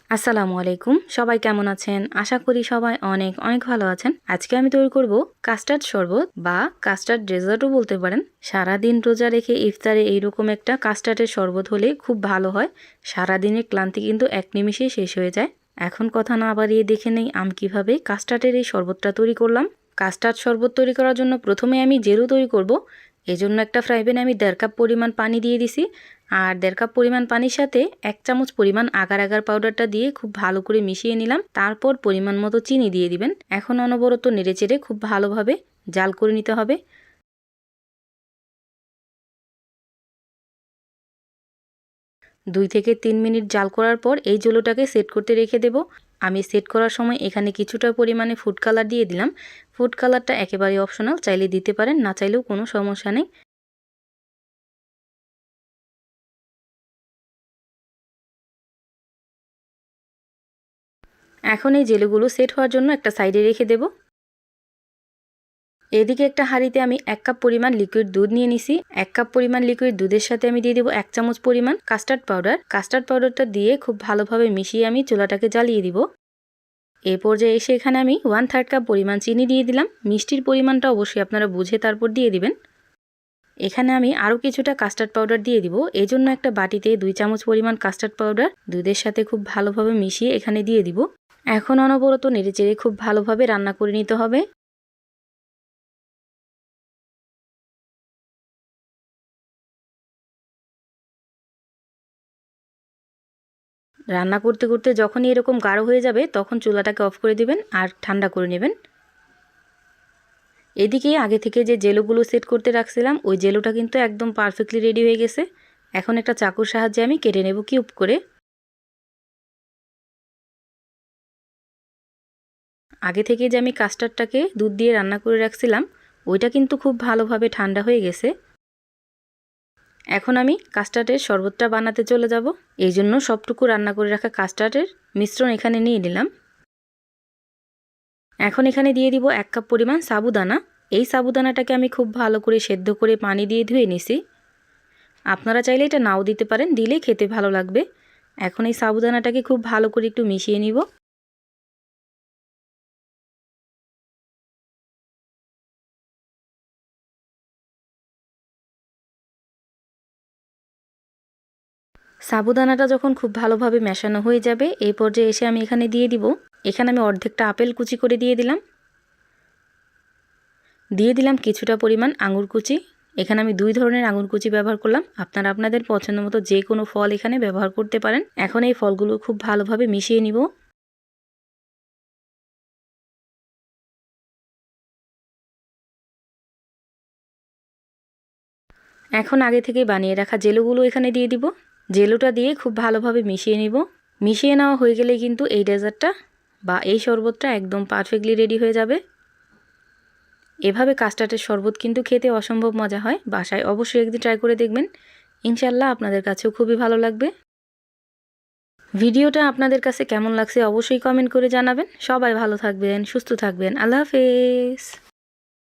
আসসালামু আলাইকুম। সবাই কেমন আছেন? আশা করি সবাই অনেক অনেক ভালো আছেন। আজকে আমি তৈরি করব কাস্টার্ড শরবত বা কাস্টার্ড ডেজার্টও বলতে পারেন। সারাদিন রোজা রেখে ইফতারে এইরকম একটা কাস্টার্ডের শরবত হলে খুব ভালো হয়। সারাদিনের ক্লান্তি কিন্তু এক নিমিষেই শেষ হয়ে যায়। এখন কথা না বাড়িয়ে দেখে নেই আমি কিভাবে কাস্টার্ডের এই শরবতটা তৈরি করলাম। কাস্টার্ড শরবত তৈরি করার জন্য প্রথমে আমি জেলো তৈরি করব। এজন্য একটা ফ্রাই প্যানে আমি 1.5 কাপ পরিমাণ পানি দিয়ে দিছি। আর 1.5 কাপ পরিমাণ পানির সাথে 1 চামচ পরিমাণ আগার আগার পাউডারটা দিয়ে খুব ভালো করে মিশিয়ে নিলাম। তারপর পরিমাণ মতো চিনি দিয়ে দিবেন। এখন অনবরত নেড়েচেড়ে খুব ভালোভাবে জাল করে নিতে হবে। 2 থেকে 3 মিনিট জাল করার পর এই জলোটাকে সেট করতে রেখে দেব। আমি সেট করার সময় এখানে কিছুটা পরিমাণে ফুড কালার দিয়ে দিলাম। ফুড কালারটা একেবারে অপশনাল, চাইলে দিতে পারেন, না চাইলেও কোনো সমস্যা নেই। এখন এই জেলোগুলো সেট হওয়ার জন্য একটা সাইডে রেখে দেব। এদিকে একটা হাঁড়িতে আমি 1 কাপ পরিমাণ লিকুইড দুধ নিয়ে নিছি। 1 কাপ পরিমাণ লিকুইড দুধের সাথে আমি দিয়ে দেব 1 চামচ পরিমাণ কাস্টার্ড পাউডার। কাস্টার্ড পাউডারটা দিয়ে খুব ভালোভাবে মিশিয়ে আমি চুলাটাকে জ্বালিয়ে দিব। এই পর্যায়ে এসে এখানে আমি 1/3 কাপ পরিমাণ চিনি দিয়ে দিলাম। মিষ্টির পরিমাণটা অবশ্যই আপনারা বুঝে তারপর দিয়ে দিবেন। এখানে আমি আরও কিছুটা কাস্টার্ড পাউডার দিয়ে দিব। এই জন্য একটা বাটিতে 2 চামচ পরিমাণ কাস্টার্ড পাউডার দুধের সাথে খুব ভালোভাবে মিশিয়ে এখানে দিয়ে দিব। এখন অনবরত নেড়েচেড়ে খুব ভালোভাবে রান্না করে নিতে হবে। রান্না করতে করতে যখনই এরকম গাঢ় হয়ে যাবে তখন চুলাটাকে অফ করে দিবেন আর ঠান্ডা করে নেবেন। এদিকে আগে থেকে যে জেলোগুলো সেট করতে রাখছিলাম ওই জেলোটা কিন্তু একদম পারফেক্টলি রেডি হয়ে গেছে। এখন একটা চাকুর সাহায্যে আমি কেটে নেব কিউব করে। আগে থেকে যে আমি কাস্টার্ডটাকে দুধ দিয়ে রান্না করে রাখছিলাম ওইটা কিন্তু খুব ভালোভাবে ঠান্ডা হয়ে গেছে। এখন আমি কাস্টার্ডের শরবতটা বানাতে চলে যাব। এই জন্য সবটুকু রান্না করে রাখা কাস্টার্ডের মিশ্রণ এখানে নিয়ে নিলাম। এখন এখানে দিয়ে দিব 1 কাপ পরিমাণ সাবুদানা। এই সাবুদানাটাকে আমি খুব ভালো করে সেদ্ধ করে পানি দিয়ে ধুয়ে নিছি। আপনারা চাইলে এটা নাও দিতে পারেন, দিলেই খেতে ভালো লাগবে। এখন এই সাবুদানাটাকে খুব ভালো করে একটু মিশিয়ে নিব। সাবুদানাটা যখন খুব ভালোভাবে মেশানো হয়ে যাবে এই পর্যায়ে এসে আমি এখানে দিয়ে দিব। এখানে আমি অর্ধেকটা আপেল কুচি করে দিয়ে দিলাম। দিয়ে দিলাম কিছুটা পরিমাণ আঙুর কুচি। এখানে আমি 2 ধরনের আঙুর কুচি ব্যবহার করলাম। আপনারা আপনাদের পছন্দ মতো যে কোনো ফল এখানে ব্যবহার করতে পারেন। এখন এই ফলগুলো খুব ভালোভাবে মিশিয়ে নিব। এখন আগে থেকে বানিয়ে রাখা জেলোগুলো এখানে দিয়ে দিব। জেলোটা দিয়ে খুব ভালোভাবে মিশিয়ে নিব। মিশিয়ে নেওয়া হয়ে গেলে কিন্তু এই ডেজার্টটা বা এই শরবতটা একদম পারফেক্টলি রেডি হয়ে যাবে। এভাবে কাস্টার্ডের শরবত কিন্তু খেতে অসম্ভব মজা হয়। বাসায় অবশ্যই একদিন ট্রাই করে দেখবেন। ইনশাল্লাহ আপনাদের কাছেও খুবই ভালো লাগবে। ভিডিওটা আপনাদের কাছে কেমন লাগছে অবশ্যই কমেন্ট করে জানাবেন। সবাই ভালো থাকবেন, সুস্থ থাকবেন। আল্লাহ হাফেজ।